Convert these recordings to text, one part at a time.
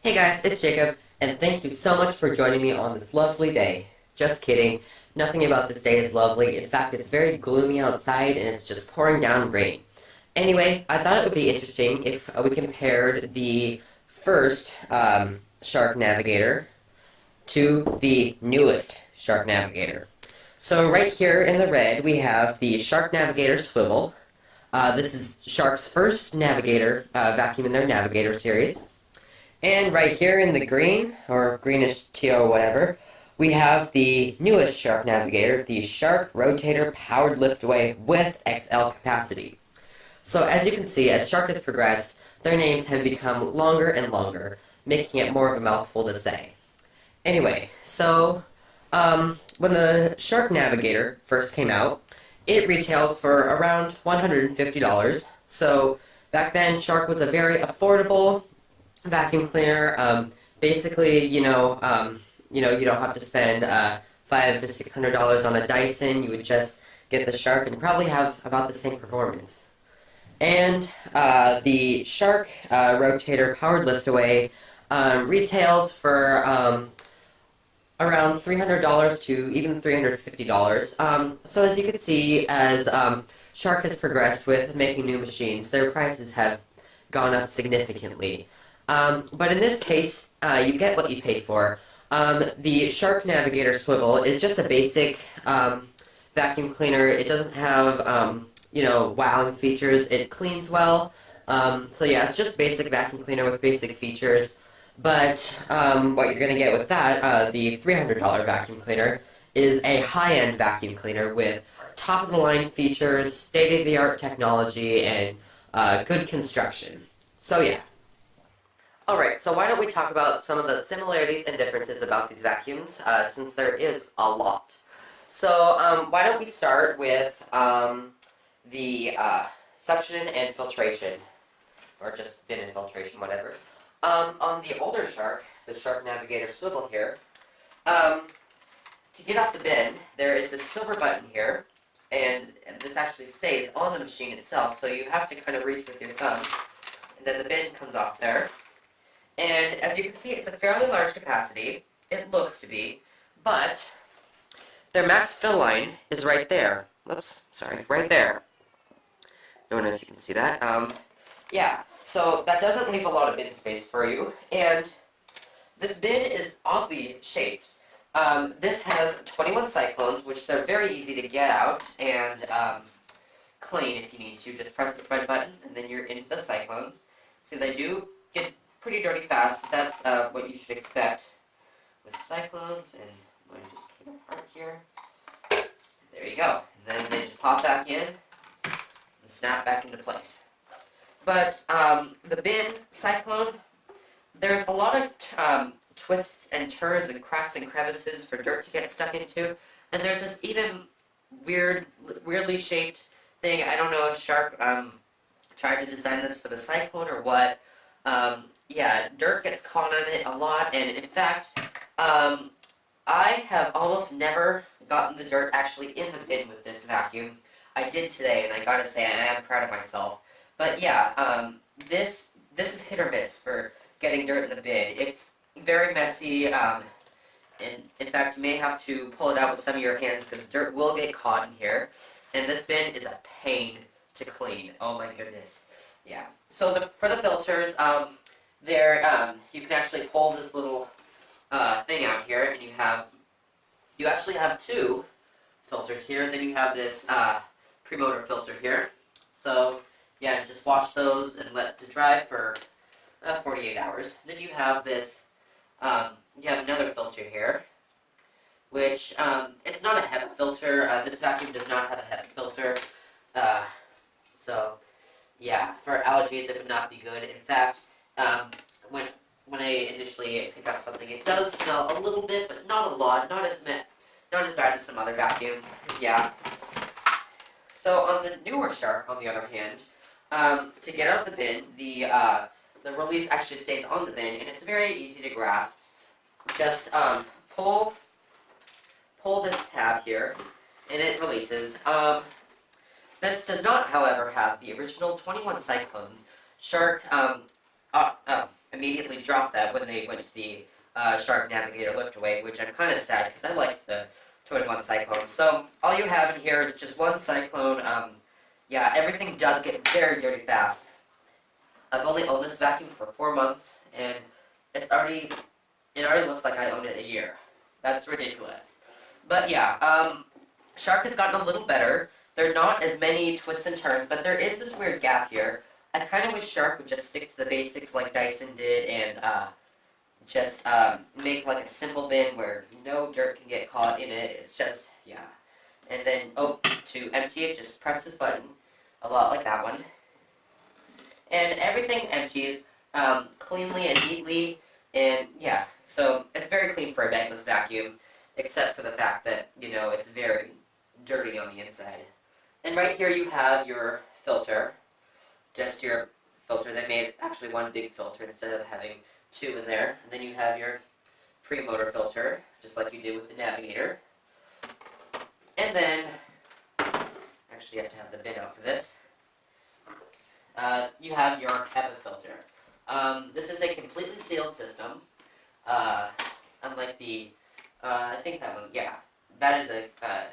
Hey guys, it's Jacob, and thank you so much for joining me on this lovely day. Just kidding, nothing about this day is lovely. In fact, it's very gloomy outside and it's just pouring down rain. Anyway, I thought it would be interesting if we compared the first Shark Navigator to the newest Shark Navigator. So right here in the red, we have the Shark Navigator Swivel. This is Shark's first Navigator vacuum in their Navigator series. And right here in the green, or greenish teal, whatever, we have the newest Shark Navigator, the Shark Rotator Powered Liftaway with XL capacity. So as you can see, as Shark has progressed, their names have become longer and longer, making it more of a mouthful to say. Anyway, so when the Shark Navigator first came out, it retailed for around $150. So back then, Shark was a very affordable vacuum cleaner. Basically, you don't have to spend $500 to $600 on a Dyson. You would just get the Shark and probably have about the same performance. And the Shark Rotator Powered Liftaway retails for around $300 to even $350. So as you can see, as Shark has progressed with making new machines, their prices have gone up significantly. But in this case, you get what you pay for. The Shark Navigator Swivel is just a basic vacuum cleaner. It doesn't have, wowing features. It cleans well. So yeah, it's just basic vacuum cleaner with basic features. But what you're going to get with that, the $300 vacuum cleaner, is a high-end vacuum cleaner with top-of-the-line features, state-of-the-art technology, and good construction. So yeah. Alright, so why don't we talk about some of the similarities and differences about these vacuums, since there is a lot. So, why don't we start with the suction and filtration, or just bin and filtration, whatever. On the older Shark, the Shark Navigator Swivel here, to get off the bin, there is this silver button here, and this actually stays on the machine itself, so you have to kind of reach with your thumb, and then the bin comes off there. And as you can see, it's a fairly large capacity. It looks to be. But their max fill line is right there. Whoops, sorry, right there. Don't know if you can see that. Yeah, so that doesn't leave a lot of bin space for you. And this bin is oddly shaped. This has 21 cyclones, which they're very easy to get out and clean if you need to. Just press this red button, and then you're into the cyclones. So they do get pretty dirty fast, but that's what you should expect with cyclones. And I'm going to just take it apart here. There you go. And then they just pop back in and snap back into place. But the bin cyclone, there's a lot of twists and turns and cracks and crevices for dirt to get stuck into. And there's this even weirdly shaped thing. I don't know if Shark tried to design this for the cyclone or what. Yeah, dirt gets caught on it a lot, and in fact, I have almost never gotten the dirt actually in the bin with this vacuum. I did today, and I gotta say, I am proud of myself. But yeah, this is hit or miss for getting dirt in the bin. It's very messy, and in fact, you may have to pull it out with some of your hands, because dirt will get caught in here, and this bin is a pain to clean. Oh my goodness. Yeah. So for the filters, you can actually pull this little thing out here, and you actually have two filters here. Then you have this premotor filter here. So yeah, just wash those and let it to dry for 48 hours. Then you have this. You have another filter here, which it's not a HEPA filter. This vacuum does not have a HEPA filter. So yeah, for allergies it would not be good. In fact, when I initially pick up something, it does smell a little bit, but not a lot, not as bad as some other vacuums. Yeah. So on the newer Shark, on the other hand, to get out of the bin, the release actually stays on the bin, and it's very easy to grasp. Just pull this tab here, and it releases. This does not, however, have the original 21 cyclones. Shark immediately dropped that when they went to the Shark Navigator liftaway, which I'm kind of sad because I liked the 21 Cyclone. So all you have in here is just one Cyclone. Yeah, everything does get very dirty fast. I've only owned this vacuum for 4 months, and it already looks like I owned it a year. That's ridiculous. But yeah, Shark has gotten a little better. There are not as many twists and turns, but there is this weird gap here. I kind of wish Shark would just stick to the basics like Dyson did and just make like a simple bin where no dirt can get caught in it. It's just, yeah. And then, to empty it, just press this button, a lot like that one. And everything empties cleanly and neatly, and yeah, so it's very clean for a bagless vacuum, except for the fact that, you know, it's very dirty on the inside. And right here you have your filter, just your filter. They made actually one big filter instead of having two in there. And then you have your pre-motor filter, just like you did with the Navigator. And then, actually you have to have the bin out for this. You have your HEPA filter. This is a completely sealed system, unlike the, I think that one, yeah, that is a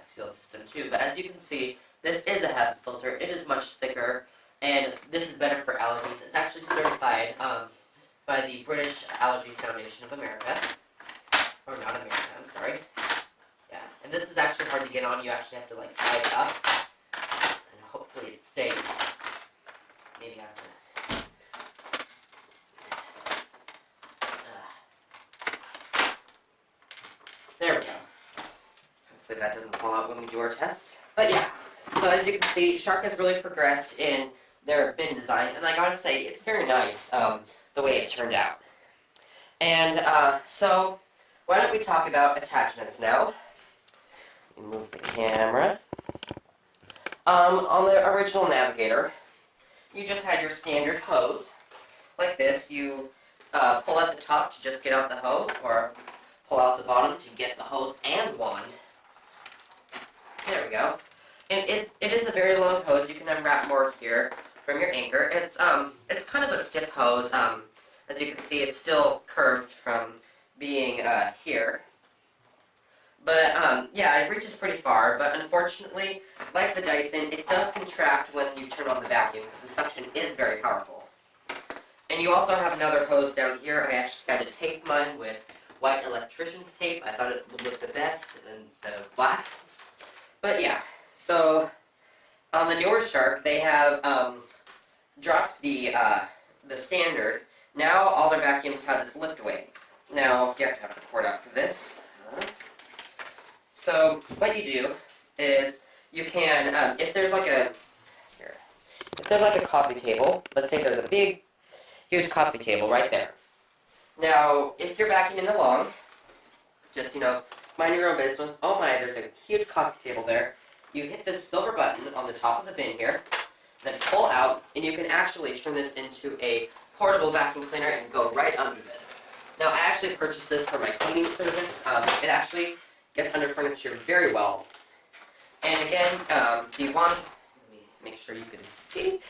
sealed system too. But as you can see, this is a HEPA filter. It is much thicker, and this is better for allergies. It's actually certified by the British Allergy Foundation of America, or not America, I'm sorry. Yeah, and this is actually hard to get on. You actually have to like slide it up, and hopefully it stays. Maybe I have to. There we go. Hopefully that doesn't fall out when we do our tests. But yeah, so as you can see, Shark has really progressed in their bin design, and I gotta say, it's very nice the way it turned out. And so, why don't we talk about attachments now? Let me move the camera. On the original Navigator, you just had your standard hose, like this. You pull out the top to just get out the hose, or pull out the bottom to get the hose and wand. There we go. And it is a very long hose. You can unwrap more here from your anchor. It's kind of a stiff hose. As you can see, it's still curved from being here. But, yeah, it reaches pretty far, but unfortunately, like the Dyson, it does contract when you turn on the vacuum, because the suction is very powerful. And you also have another hose down here. I actually had to tape mine with white electrician's tape. I thought it would look the best instead of black. But yeah, so on the newer Shark, they have dropped the standard. Now all their vacuums have this liftaway. Now, you have to have the cord out for this. So what you do is you can, if there's like a coffee table, let's say there's a big, huge coffee table right there. Now, if you're vacuuming along, just, you know, mind your own business. Oh my, there's a huge coffee table there. You hit this silver button on the top of the bin here, then pull out, and you can actually turn this into a portable vacuum cleaner and go right under this. Now, I actually purchased this for my cleaning service. It actually gets under furniture very well. And again, the one, let me make sure you can see.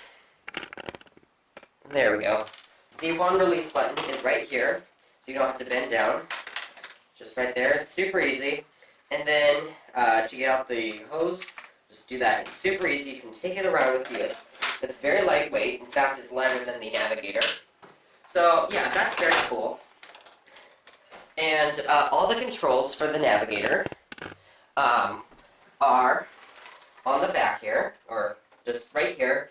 There we go. The wand release button is right here, so you don't have to bend down. Just right there. It's super easy. And then, to get out the hose, just do that. It's super easy. You can take it around with you. It's very lightweight. In fact, it's lighter than the Navigator. So, yeah, that's very cool. And all the controls for the Navigator are on the back here, or just right here.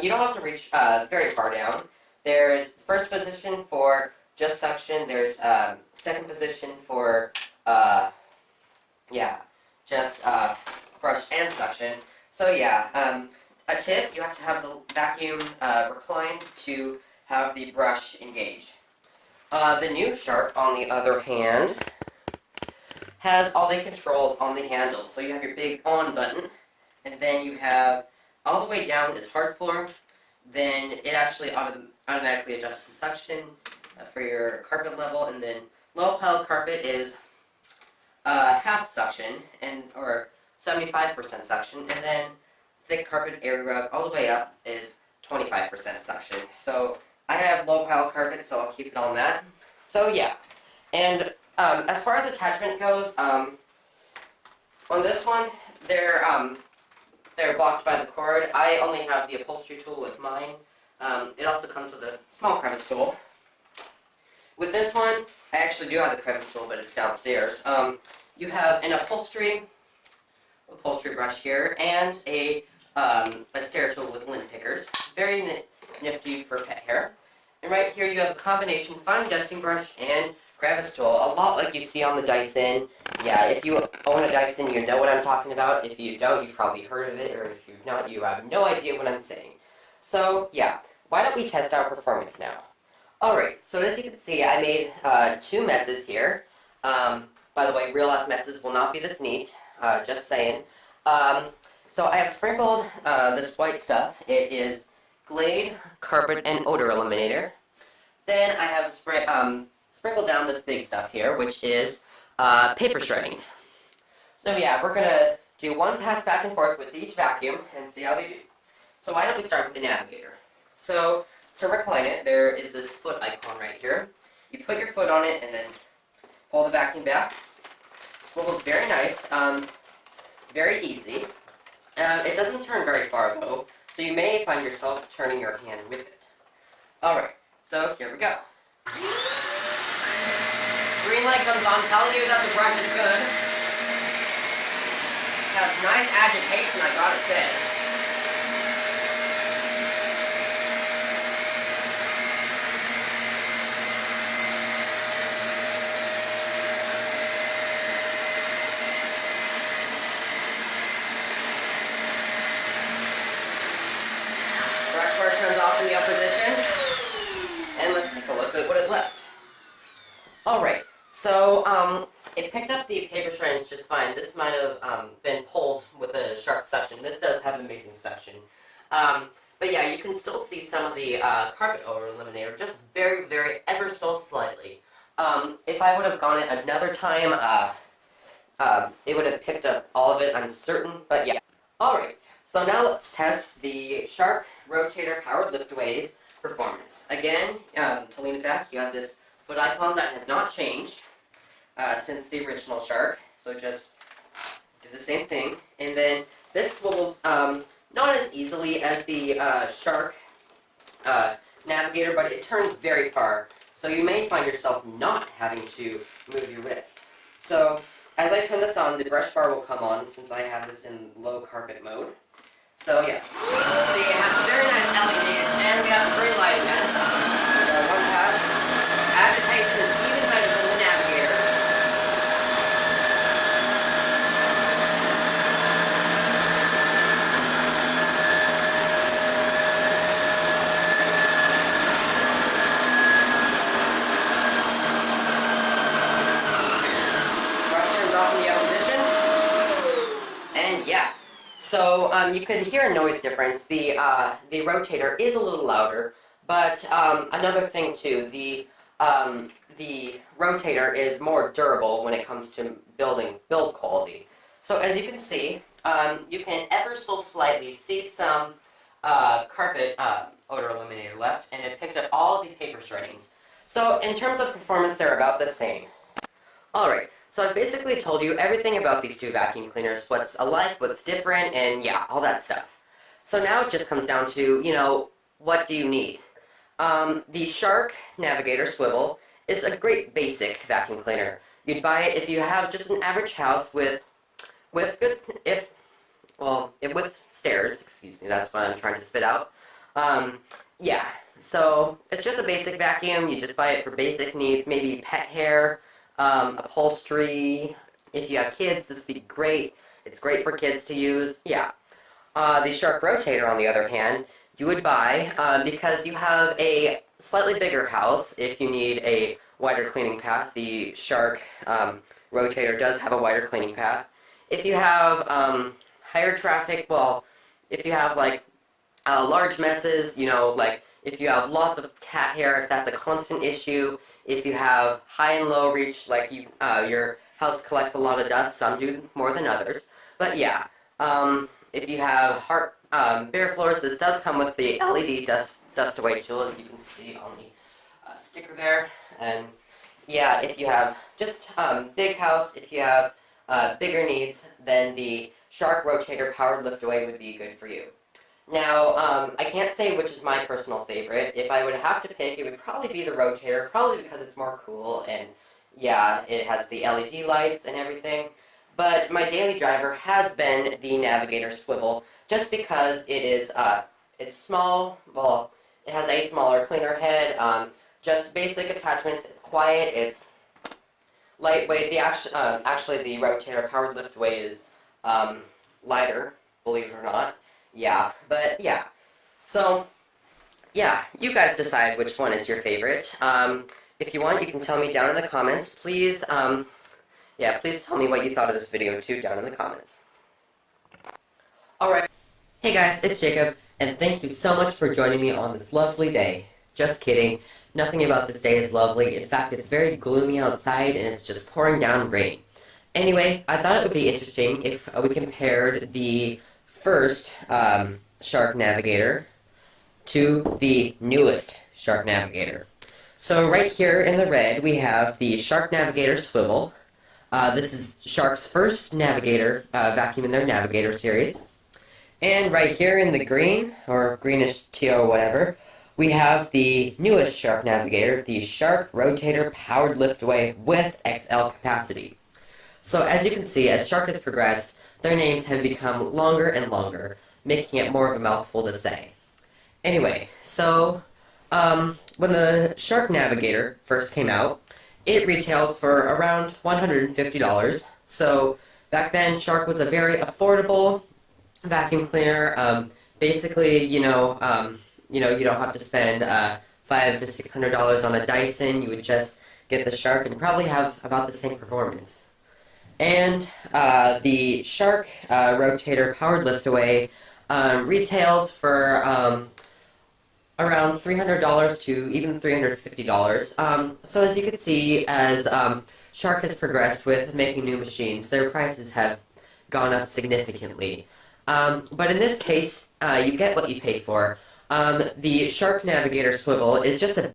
You don't have to reach very far down. There's first position for just suction. There's second position for, just brush and suction. So yeah, a tip, you have to have the vacuum reclined to have the brush engage. The new Shark, on the other hand, has all the controls on the handles. So you have your big on button, and then you have all the way down is hard floor. Then it actually automatically adjusts the suction for your carpet level, and then low pile carpet is half suction, or 75% suction, and then thick carpet area rug all the way up is 25% suction. So I have low pile carpet, so I'll keep it on that. So yeah, and as far as attachment goes, on this one, they're blocked by the cord. I only have the upholstery tool with mine. It also comes with a small crevice tool. With this one, I actually do have the crevice tool, but it's downstairs. You have an upholstery brush here, and a stair tool with lint pickers. Very nifty for pet hair. And right here you have a combination fine dusting brush and crevice tool, a lot like you see on the Dyson. Yeah, if you own a Dyson, you know what I'm talking about. If you don't, you've probably heard of it, or if you've not, you have no idea what I'm saying. So yeah, why don't we test our performance now? Alright, so as you can see, I made 2 messes here. By the way, real life messes will not be this neat, just saying. So I have sprinkled this white stuff. It is Glade Carpet and Odor Eliminator. Then I have sprinkled down this big stuff here, which is paper shredding. So yeah, we're gonna do 1 pass back and forth with each vacuum and see how they do. So why don't we start with the Navigator? So to recline it, there is this foot icon right here. You put your foot on it and then pull the vacuum back. Swivels very nice, very easy. It doesn't turn very far though, so you may find yourself turning your hand with it. Alright, so here we go. Green light comes on, telling you that the brush is good. Has nice agitation, I gotta say. Brush bar turns off in the up position. And let's take a look at what it left. Alright, so it picked up the paper shreddings just fine. This might have been pulled with a sharp suction. This does have amazing suction. But yeah, you can still see some of the carpet odor eliminator, just very, very, ever so slightly. If I would have gone it another time, it would have picked up all of it, I'm certain, but yeah. Alright, so now let's test the Shark Rotator Powered Liftways performance. Again, to lean it back, you have this foot icon that has not changed since the original Shark, so just do the same thing. And then this swivels not as easily as the Shark Navigator, but it turns very far, so you may find yourself not having to move your wrist. So as I turn this on, the brush bar will come on since I have this in low carpet mode. So yeah, see, it has very nice LEDs, and we have the green light again. One pass. Agitation is even better than the Navigator. Brush turns off in the up position. And yeah. So you can hear a noise difference. The Rotator is a little louder, but another thing too, the Rotator is more durable when it comes to build quality. So as you can see, you can ever so slightly see some carpet odor eliminator left, and it picked up all the paper shreddings. So in terms of performance, they're about the same. Alright, so I basically told you everything about these 2 vacuum cleaners, what's alike, what's different, and yeah, all that stuff. So now it just comes down to, you know, what do you need? The Shark Navigator Swivel is a great basic vacuum cleaner. You'd buy it if you have just an average house with stairs, excuse me, that's what I'm trying to spit out. Yeah, so it's just a basic vacuum. You just buy it for basic needs, maybe pet hair, upholstery. If you have kids, this would be great. It's great for kids to use. Yeah. The Shark Rotator, on the other hand, you would buy because you have a slightly bigger house. If you need a wider cleaning path, the Shark Rotator does have a wider cleaning path. If you have higher traffic, well, if you have like large messes, you know, like if you have lots of cat hair, if that's a constant issue, if you have high and low reach, like your house collects a lot of dust, some do more than others. But yeah, if you have bare floors, this does come with the LED dust dust away tool, as you can see on the sticker there. And yeah, if you have just big house, if you have bigger needs, then the Shark Rotator Powered Lift Away would be good for you. Now, I can't say which is my personal favorite. If I would have to pick, it would probably be the Rotator, probably because it's more cool, and yeah, it has the LED lights and everything. But my daily driver has been the Navigator Swivel, just because it is, it's small, well, it has a smaller, cleaner head, just basic attachments, it's quiet, it's lightweight. Actually, the Rotator Powered Liftway is lighter, believe it or not. Yeah, but yeah. So, yeah, you guys decide which one is your favorite. If you want, you can tell me down in the comments. Please, please tell me what you thought of this video, too, down in the comments. Alright. Hey guys, it's Jacob, and thank you so much for joining me on this lovely day. Just kidding. Nothing about this day is lovely. In fact, it's very gloomy outside, and it's just pouring down rain. Anyway, I thought it would be interesting if we compared the first Shark Navigator to the newest Shark Navigator. So right here in the red, we have the Shark Navigator Swivel. This is Shark's first Navigator vacuum in their Navigator series. And right here in the green, or greenish teal, whatever, we have the newest Shark Navigator, the Shark Rotator Powered Liftway with XL capacity. So as you can see, as Shark has progressed, their names have become longer and longer, making it more of a mouthful to say. Anyway, so when the Shark Navigator first came out, it retailed for around $150. So back then, Shark was a very affordable vacuum cleaner. Basically, you don't have to spend $500 to $600 on a Dyson. You would just get the Shark and probably have about the same performance. And the Shark Rotator Powered Liftaway retails for around $300 to even $350. So as you can see, as Shark has progressed with making new machines, their prices have gone up significantly. But in this case, you get what you pay for. The Shark Navigator Swivel is just a